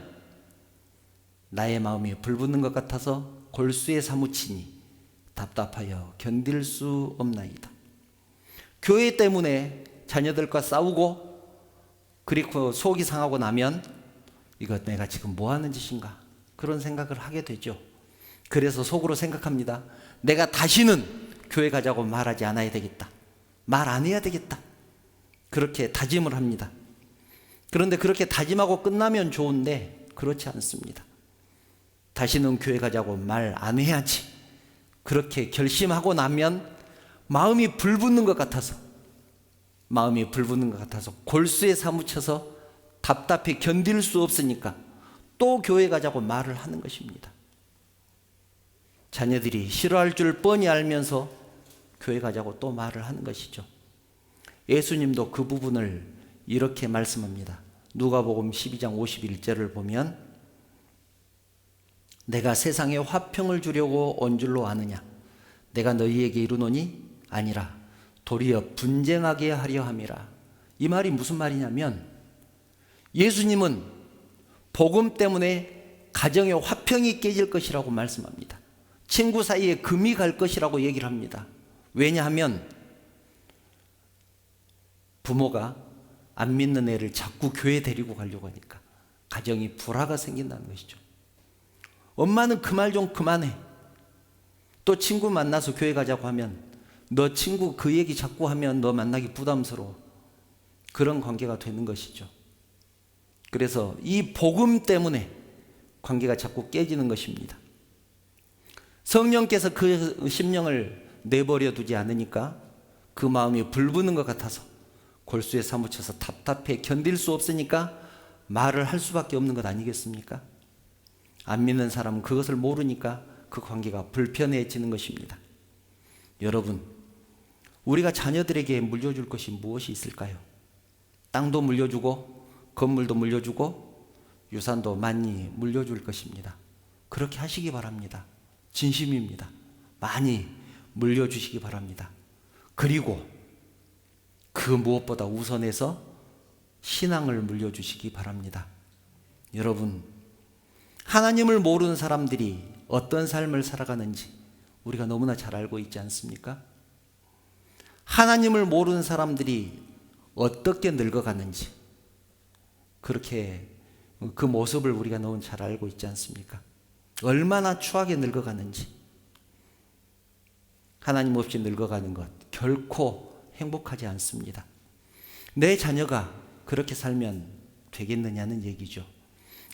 나의 마음이 불붙는 것 같아서 골수에 사무치니 답답하여 견딜 수 없나이다. 교회 때문에 자녀들과 싸우고 그리고 속이 상하고 나면 이거 내가 지금 뭐 하는 짓인가, 그런 생각을 하게 되죠. 그래서 속으로 생각합니다. 내가 다시는 교회 가자고 말하지 않아야 되겠다, 말 안 해야 되겠다, 그렇게 다짐을 합니다. 그런데 그렇게 다짐하고 끝나면 좋은데 그렇지 않습니다. 다시는 교회 가자고 말 안 해야지, 그렇게 결심하고 나면 마음이 불붙는 것 같아서 골수에 사무쳐서 답답해 견딜 수 없으니까 또 교회 가자고 말을 하는 것입니다. 자녀들이 싫어할 줄 뻔히 알면서 교회 가자고 또 말을 하는 것이죠. 예수님도 그 부분을 이렇게 말씀합니다. 누가복음 12장 51절을 보면 내가 세상에 화평을 주려고 온 줄로 아느냐, 내가 너희에게 이르노니 아니라 도리어 분쟁하게 하려 함이라. 이 말이 무슨 말이냐면, 예수님은 복음 때문에 가정의 화평이 깨질 것이라고 말씀합니다. 친구 사이에 금이 갈 것이라고 얘기를 합니다. 왜냐하면 부모가 안 믿는 애를 자꾸 교회 데리고 가려고 하니까 가정이 불화가 생긴다는 것이죠. 엄마는 그 말 좀 그만해. 또 친구 만나서 교회 가자고 하면 너 친구 그 얘기 자꾸 하면 너 만나기 부담스러워. 그런 관계가 되는 것이죠. 그래서 이 복음 때문에 관계가 자꾸 깨지는 것입니다. 성령께서 그 심령을 내버려 두지 않으니까 그 마음이 불붙는 것 같아서 골수에 사무쳐서 답답해 견딜 수 없으니까 말을 할 수밖에 없는 것 아니겠습니까? 안 믿는 사람은 그것을 모르니까 그 관계가 불편해지는 것입니다. 여러분, 우리가 자녀들에게 물려줄 것이 무엇이 있을까요? 땅도 물려주고 건물도 물려주고 유산도 많이 물려줄 것입니다. 그렇게 하시기 바랍니다. 진심입니다. 많이 물려주시기 바랍니다. 그리고 그 무엇보다 우선해서 신앙을 물려주시기 바랍니다. 여러분, 하나님을 모르는 사람들이 어떤 삶을 살아가는지 우리가 너무나 잘 알고 있지 않습니까? 하나님을 모르는 사람들이 어떻게 늙어가는지, 그렇게 그 모습을 우리가 너무 잘 알고 있지 않습니까? 얼마나 추하게 늙어가는지. 하나님 없이 늙어가는 것 결코 행복하지 않습니다. 내 자녀가 그렇게 살면 되겠느냐는 얘기죠.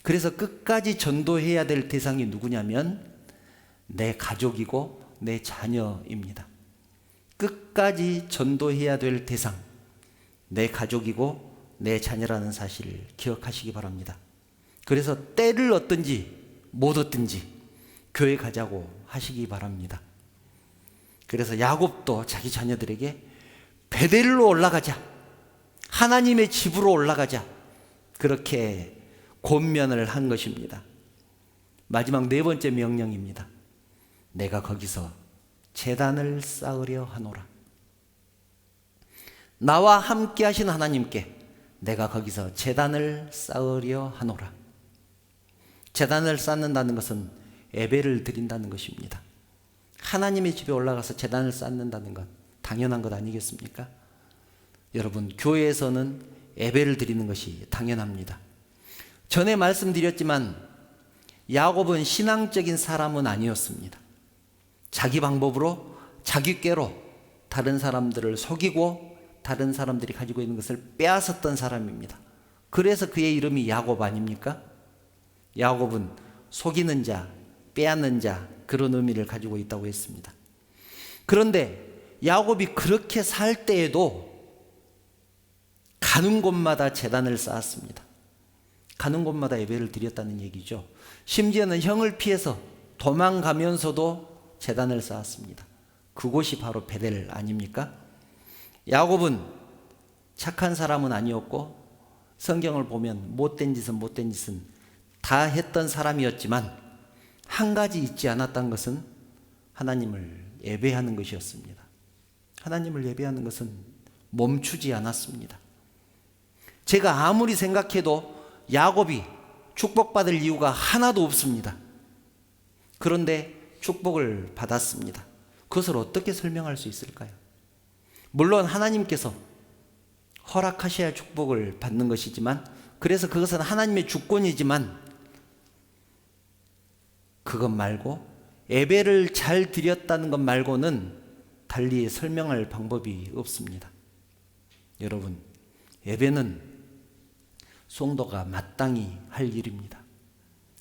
그래서 끝까지 전도해야 될 대상이 누구냐면 내 가족이고 내 자녀입니다. 끝까지 전도해야 될 대상, 내 가족이고 내 자녀라는 사실을 기억하시기 바랍니다. 그래서 때를 얻든지 못 얻든지 교회 가자고 하시기 바랍니다. 그래서 야곱도 자기 자녀들에게 베델로 올라가자, 하나님의 집으로 올라가자, 그렇게 권면을 한 것입니다. 마지막 네 번째 명령입니다. 내가 거기서 제단을 쌓으려 하노라. 나와 함께 하신 하나님께 내가 거기서 제단을 쌓으려 하노라. 제단을 쌓는다는 것은 예배를 드린다는 것입니다. 하나님의 집에 올라가서 제단을 쌓는다는 것 당연한 것 아니겠습니까? 여러분, 교회에서는 예배를 드리는 것이 당연합니다. 전에 말씀드렸지만 야곱은 신앙적인 사람은 아니었습니다. 자기 방법으로, 자기 꾀로 다른 사람들을 속이고 다른 사람들이 가지고 있는 것을 빼앗았던 사람입니다. 그래서 그의 이름이 야곱 아닙니까? 야곱은 속이는 자, 빼앗는 자, 그런 의미를 가지고 있다고 했습니다. 그런데 야곱이 그렇게 살 때에도 가는 곳마다 제단을 쌓았습니다. 가는 곳마다 예배를 드렸다는 얘기죠. 심지어는 형을 피해서 도망가면서도 제단을 쌓았습니다. 그곳이 바로 베델 아닙니까? 야곱은 착한 사람은 아니었고 성경을 보면 못된 짓은 다 했던 사람이었지만 한 가지 잊지 않았던 것은 하나님을 예배하는 것이었습니다. 하나님을 예배하는 것은 멈추지 않았습니다. 제가 아무리 생각해도 야곱이 축복받을 이유가 하나도 없습니다. 그런데 축복을 받았습니다. 그것을 어떻게 설명할 수 있을까요? 물론 하나님께서 허락하셔야 축복을 받는 것이지만, 그래서 그것은 하나님의 주권이지만, 그것 말고 예배를 잘 드렸다는 것 말고는 달리 설명할 방법이 없습니다. 여러분, 예배는 성도가 마땅히 할 일입니다.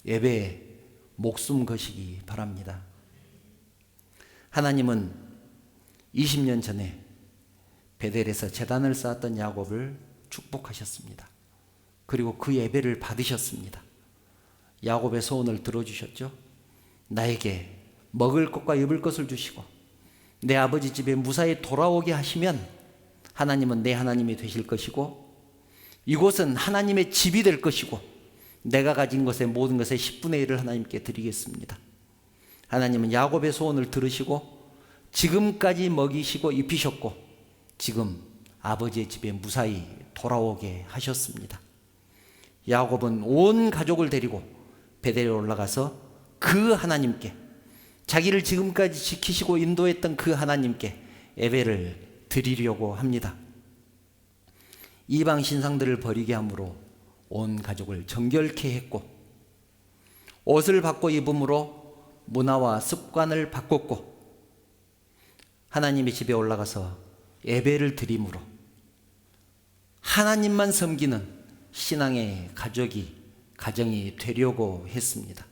예배에 목숨 거시기 바랍니다. 하나님은 20년 전에 베델에서 제단을 쌓았던 야곱을 축복하셨습니다. 그리고 그 예배를 받으셨습니다. 야곱의 소원을 들어주셨죠. 나에게 먹을 것과 입을 것을 주시고 내 아버지 집에 무사히 돌아오게 하시면 하나님은 내 하나님이 되실 것이고 이곳은 하나님의 집이 될 것이고 내가 가진 것의 모든 것의 10분의 1을 하나님께 드리겠습니다. 하나님은 야곱의 소원을 들으시고 지금까지 먹이시고 입히셨고 지금 아버지의 집에 무사히 돌아오게 하셨습니다. 야곱은 온 가족을 데리고 베델에 올라가서 그 하나님께, 자기를 지금까지 지키시고 인도했던 그 하나님께 예배를 드리려고 합니다. 이방 신상들을 버리게 함으로 온 가족을 정결케 했고 옷을 바꿔 입음으로 문화와 습관을 바꿨고 하나님의 집에 올라가서 예배를 드림으로 하나님만 섬기는 신앙의 가정이 되려고 했습니다.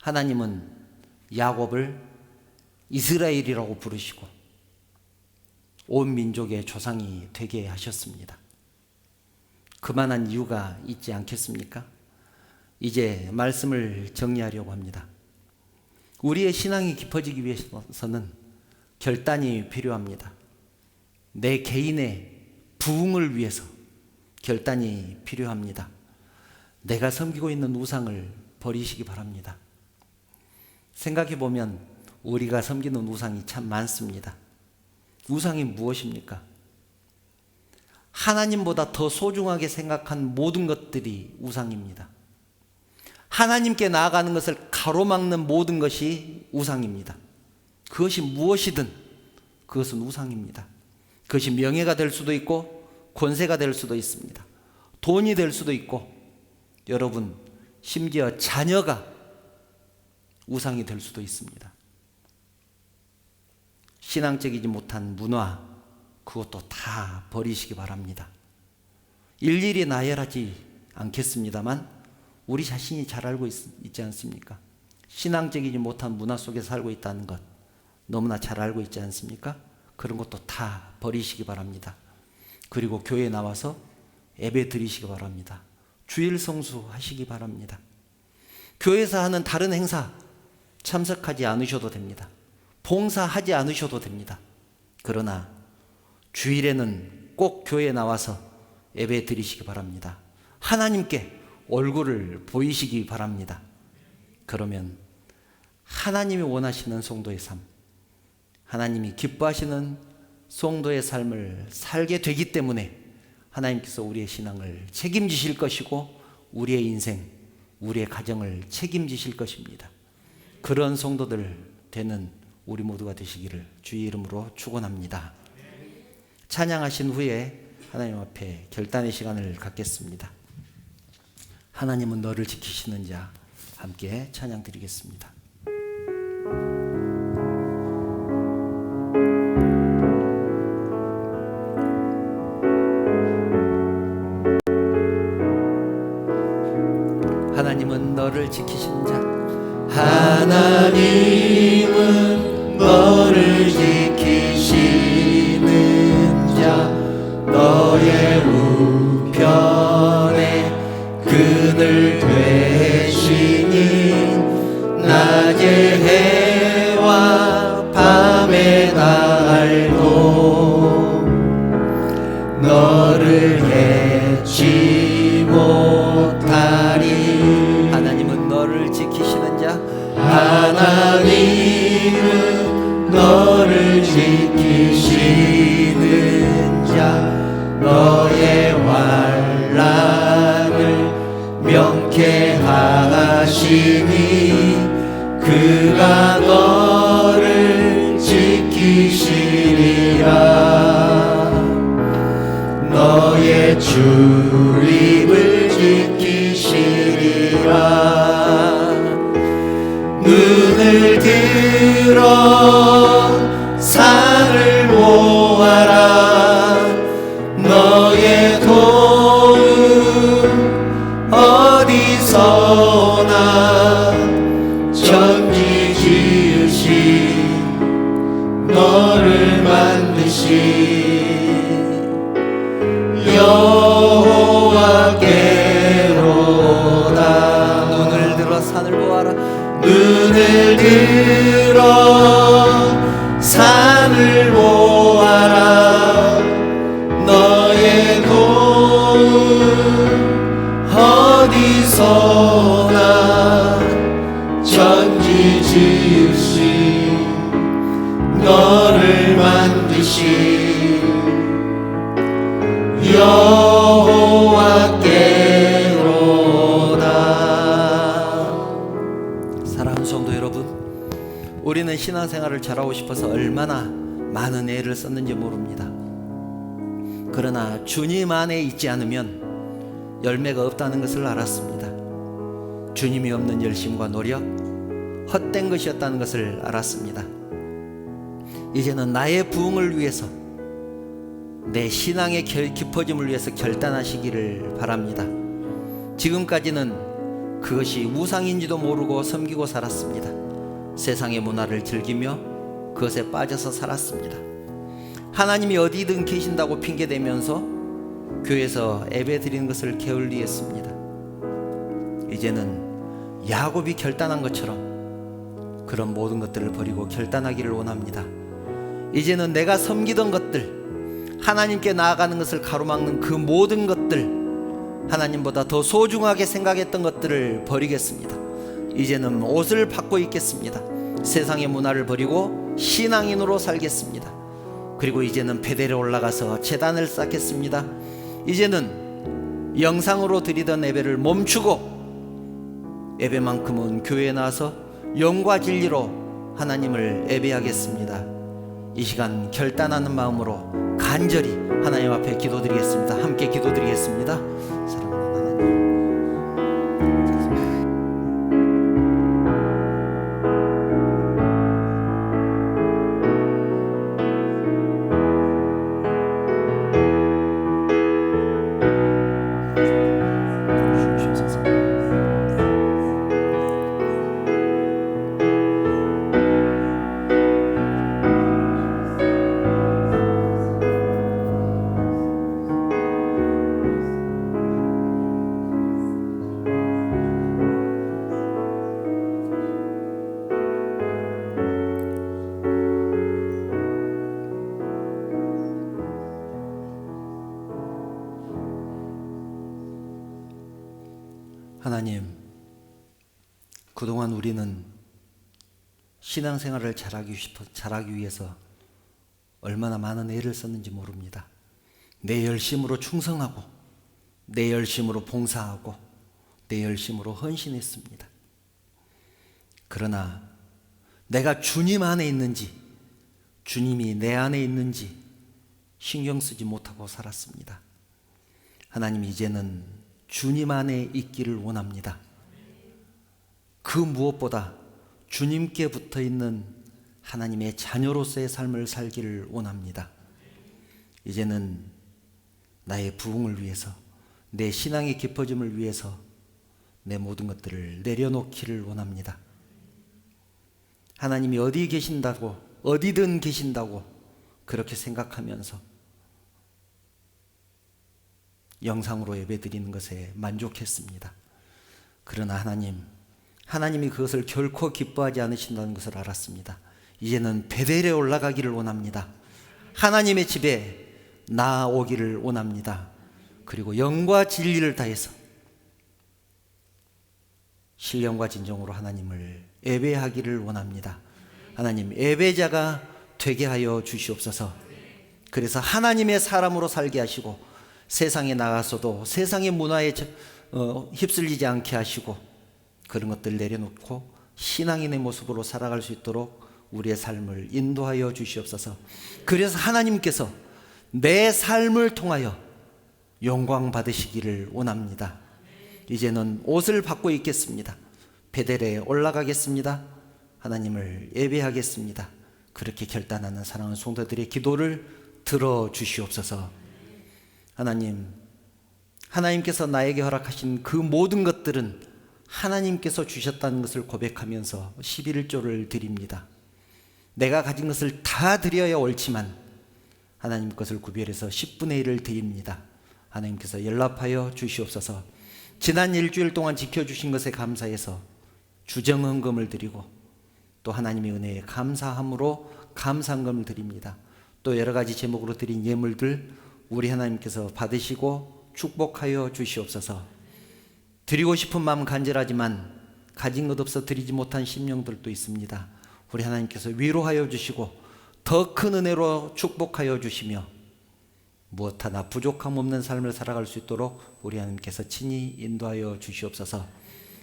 하나님은 야곱을 이스라엘이라고 부르시고 온 민족의 조상이 되게 하셨습니다. 그만한 이유가 있지 않겠습니까? 이제 말씀을 정리하려고 합니다. 우리의 신앙이 깊어지기 위해서는 결단이 필요합니다. 내 개인의 부흥을 위해서 결단이 필요합니다. 내가 섬기고 있는 우상을 버리시기 바랍니다. 생각해 보면 우리가 섬기는 우상이 참 많습니다. 우상이 무엇입니까? 하나님보다 더 소중하게 생각한 모든 것들이 우상입니다. 하나님께 나아가는 것을 가로막는 모든 것이 우상입니다. 그것이 무엇이든 그것은 우상입니다. 그것이 명예가 될 수도 있고 권세가 될 수도 있습니다. 돈이 될 수도 있고 여러분, 심지어 자녀가 우상이 될 수도 있습니다. 신앙적이지 못한 문화, 그것도 다 버리시기 바랍니다. 일일이 나열하지 않겠습니다만 우리 자신이 잘 알고 있지 않습니까? 신앙적이지 못한 문화 속에 살고 있다는 것 너무나 잘 알고 있지 않습니까? 그런 것도 다 버리시기 바랍니다. 그리고 교회에 나와서 예배 드리시기 바랍니다. 주일 성수 하시기 바랍니다. 교회에서 하는 다른 행사 참석하지 않으셔도 됩니다. 봉사하지 않으셔도 됩니다. 그러나 주일에는 꼭 교회에 나와서 예배 드리시기 바랍니다. 하나님께 얼굴을 보이시기 바랍니다. 그러면 하나님이 원하시는 성도의 삶, 하나님이 기뻐하시는 성도의 삶을 살게 되기 때문에 하나님께서 우리의 신앙을 책임지실 것이고 우리의 인생, 우리의 가정을 책임지실 것입니다. 그런 성도들 되는 우리 모두가 되시기를 주의 이름으로 축원합니다. 찬양하신 후에 하나님 앞에 결단의 시간을 갖겠습니다. 하나님은 너를 지키시는 자, 함께 찬양 드리겠습니다. 하나님은 너를 지키시는 자, 하나님은 너를 지키시는 자, 너의 우편에 그늘 되시니 낮의 해와 밤의 달도 너를 해치 못하리. 하나님은 너를 지키시는 자, 하나님은 너를 지키시는 자, 너의 환난을 명쾌하시니 그가 너를 지키시리라. 너의 출입을 지키시리라. 눈을 들어 산을 보아라. 너의 도움 어디서나 천지 지으신 너를 만드신 여호와께로다. 눈을 들어 산을 보아라. 눈을 들어 산을 보아라. 너의 도움 어디서나 천지 지으신 너를 만드신 여호와께로다. 사랑하는 성도 여러분, 우리는 신앙생활을 잘하고 싶어서 얼마나 많은 애를 썼는지 모릅니다. 그러나 주님 안에 있지 않으면 열매가 없다는 것을 알았습니다. 주님이 없는 열심과 노력, 헛된 것이었다는 것을 알았습니다. 이제는 나의 부흥을 위해서, 내 신앙의 깊어짐을 위해서 결단하시기를 바랍니다. 지금까지는 그것이 우상인지도 모르고 섬기고 살았습니다. 세상의 문화를 즐기며 그것에 빠져서 살았습니다. 하나님이 어디든 계신다고 핑계대면서 교회에서 예배 드리는 것을 게을리했습니다. 이제는 야곱이 결단한 것처럼 그런 모든 것들을 버리고 결단하기를 원합니다. 이제는 내가 섬기던 것들, 하나님께 나아가는 것을 가로막는 그 모든 것들, 하나님보다 더 소중하게 생각했던 것들을 버리겠습니다. 이제는 옷을 바꿔 입겠습니다. 세상의 문화를 버리고 신앙인으로 살겠습니다. 그리고 이제는 베델에 올라가서 제단을 쌓겠습니다. 이제는 영상으로 드리던 예배를 멈추고 예배만큼은 교회에 나와서 영과 진리로 하나님을 예배하겠습니다. 이 시간 결단하는 마음으로 간절히 하나님 앞에 기도드리겠습니다. 함께 기도드리겠습니다. 사랑하는 하나님, 하나님, 그동안 우리는 신앙생활을 잘하기 위해서 얼마나 많은 애를 썼는지 모릅니다. 내 열심으로 충성하고, 내 열심으로 봉사하고, 내 열심으로 헌신했습니다. 그러나 내가 주님 안에 있는지, 주님이 내 안에 있는지 신경 쓰지 못하고 살았습니다. 하나님, 이제는 주님 안에 있기를 원합니다. 그 무엇보다 주님께 붙어 있는 하나님의 자녀로서의 삶을 살기를 원합니다. 이제는 나의 부흥을 위해서, 내 신앙의 깊어짐을 위해서 내 모든 것들을 내려놓기를 원합니다. 하나님이 어디 계신다고, 어디든 계신다고 그렇게 생각하면서 영상으로 예배드리는 것에 만족했습니다. 그러나 하나님이 그것을 결코 기뻐하지 않으신다는 것을 알았습니다. 이제는 베델에 올라가기를 원합니다. 하나님의 집에 나아오기를 원합니다. 그리고 영과 진리를 다해서 신령과 진정으로 하나님을 예배하기를 원합니다. 하나님, 예배자가 되게 하여 주시옵소서. 그래서 하나님의 사람으로 살게 하시고, 세상에 나가서도 세상의 문화에 휩쓸리지 않게 하시고, 그런 것들 내려놓고 신앙인의 모습으로 살아갈 수 있도록 우리의 삶을 인도하여 주시옵소서. 그래서 하나님께서 내 삶을 통하여 영광 받으시기를 원합니다. 이제는 옷을 바꿔 입겠습니다. 베델에 올라가겠습니다. 하나님을 예배하겠습니다. 그렇게 결단하는 사랑하는 성도들의 기도를 들어주시옵소서. 하나님께서 나에게 허락하신 그 모든 것들은 하나님께서 주셨다는 것을 고백하면서 11조를 드립니다. 내가 가진 것을 다 드려야 옳지만 하나님 것을 구별해서 10분의 1을 드립니다. 하나님께서 연락하여 주시옵소서. 지난 일주일 동안 지켜주신 것에 감사해서 주정헌금을 드리고, 또 하나님의 은혜에 감사함으로 감사헌금을 드립니다. 또 여러 가지 제목으로 드린 예물들 우리 하나님께서 받으시고 축복하여 주시옵소서. 드리고 싶은 마음 간절하지만 가진 것 없어 드리지 못한 심령들도 있습니다. 우리 하나님께서 위로하여 주시고 더 큰 은혜로 축복하여 주시며 무엇 하나 부족함 없는 삶을 살아갈 수 있도록 우리 하나님께서 친히 인도하여 주시옵소서.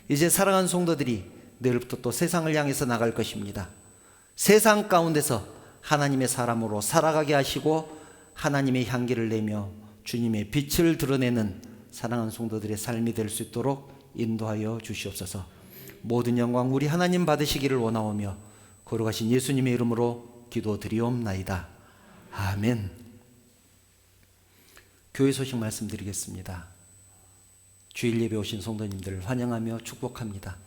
이제 사랑하는 성도들이 내일부터 또 세상을 향해서 나갈 것입니다. 세상 가운데서 하나님의 사람으로 살아가게 하시고 하나님의 향기를 내며 주님의 빛을 드러내는 사랑하는 성도들의 삶이 될 수 있도록 인도하여 주시옵소서. 모든 영광 우리 하나님 받으시기를 원하오며 거룩하신 예수님의 이름으로 기도드리옵나이다. 아멘. 교회 소식 말씀드리겠습니다. 주일 예배 오신 성도님들 환영하며 축복합니다.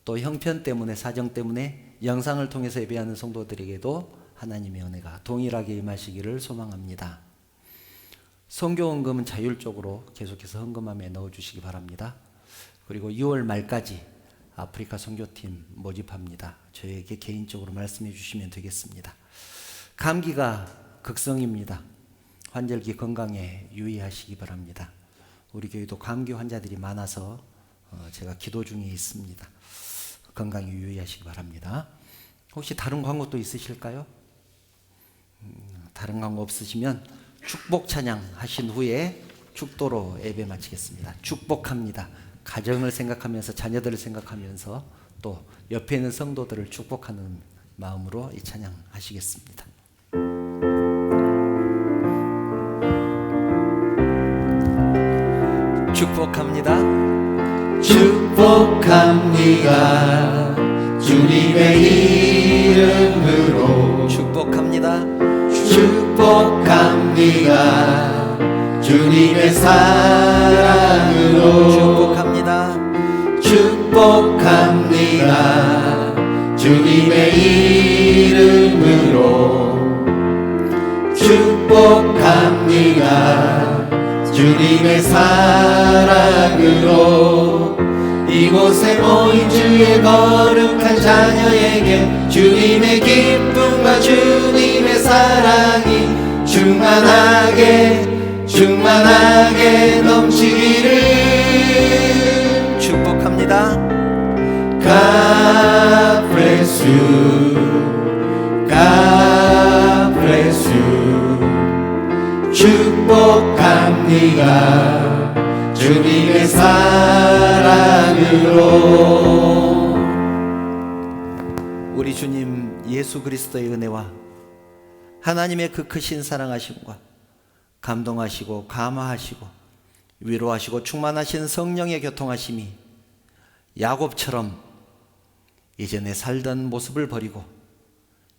또 형편 때문에, 사정 때문에 영상을 통해서 예배하는 성도들에게도 하나님의 은혜가 동일하게 임하시기를 소망합니다. 선교헌금은 자율적으로 계속해서 헌금함에 넣어주시기 바랍니다. 그리고 6월 말까지 아프리카 선교팀 모집합니다. 저에게 개인적으로 말씀해 주시면 되겠습니다. 감기가 극성입니다. 환절기 건강에 유의하시기 바랍니다. 우리 교회도 감기 환자들이 많아서 제가 기도 중에 있습니다. 건강에 유의하시기 바랍니다. 혹시 다른 광고 또 있으실까요? 다른 광고 없으시면 축복 찬양 하신 후에 축도로 예배 마치겠습니다. 축복합니다. 가정을 생각하면서, 자녀들을 생각하면서, 또 옆에 있는 성도들을 축복하는 마음으로 이 찬양 하시겠습니다. 축복합니다. 축복합니다. 주님의 이름으로 축복합니다. 축복합니다. 주님의 사랑으로 축복합니다. 축복합니다. 주님의 이름으로 축복합니다. 주님의 사랑으로 이곳에 모인 주의 거룩한 자녀에게 주님의 기쁨과 주님의 사랑이 충만하게 넘치기를 you. God bless you. 축복합니다. 주님의 사랑으로. 우리 주님 예수 그리스도의 은혜와 하나님의 그 크신 사랑하심과 감동하시고 감화하시고 위로하시고 충만하신 성령의 교통하심이 야곱처럼 이전에 살던 모습을 버리고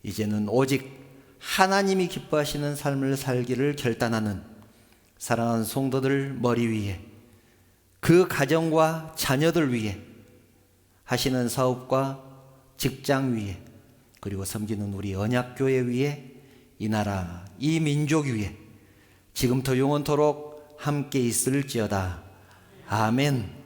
이제는 오직 하나님이 기뻐하시는 삶을 살기를 결단하는 사랑하는 성도들 머리 위에, 그 가정과 자녀들 위에, 하시는 사업과 직장 위에, 그리고 섬기는 우리 언약교회 위에, 이 나라 이 민족 위에 지금부터 영원토록 함께 있을지어다. 아멘.